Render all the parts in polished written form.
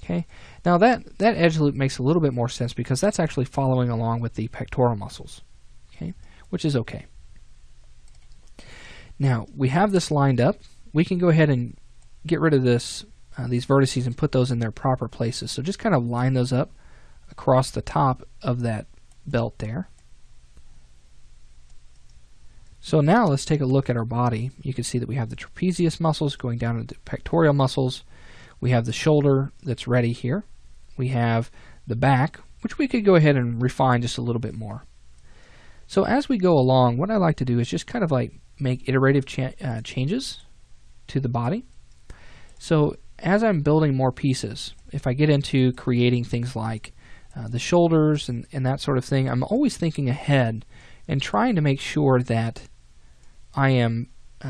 Okay, now that edge loop makes a little bit more sense because that's actually following along with the pectoral muscles, okay, which is okay. Now we have this lined up. We can go ahead and get rid of this, these vertices and put those in their proper places. So just kind of line those up across the top of that belt there. So now let's take a look at our body. You can see that we have the trapezius muscles going down into the pectoral muscles. We have the shoulder that's ready here. We have the back, which we could go ahead and refine just a little bit more. So as we go along, what I like to do is just kind of like make iterative changes to the body. So as I'm building more pieces, if I get into creating things like the shoulders and that sort of thing, I'm always thinking ahead and trying to make sure that I am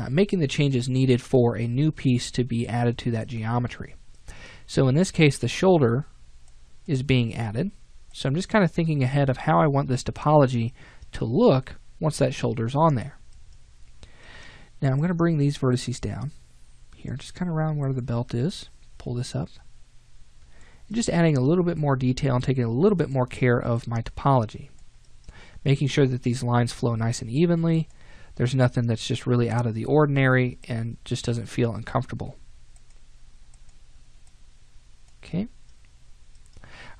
making the changes needed for a new piece to be added to that geometry. So in this case, the shoulder is being added. So I'm just kind of thinking ahead of how I want this topology to look once that shoulder's on there. Now I'm going to bring these vertices down here, just kind of around where the belt is. Pull this up. And just adding a little bit more detail and taking a little bit more care of my topology. Making sure that these lines flow nice and evenly. There's nothing that's just really out of the ordinary and just doesn't feel uncomfortable. Okay.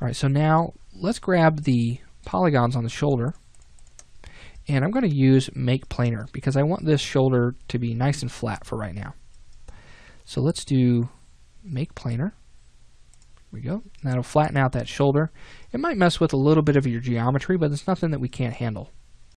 Alright, so now let's grab the polygons on the shoulder, and I'm going to use Make Planar because I want this shoulder to be nice and flat for right now. So let's do Make Planar. Here we go. That'll flatten out that shoulder. It might mess with a little bit of your geometry, but it's nothing that we can't handle.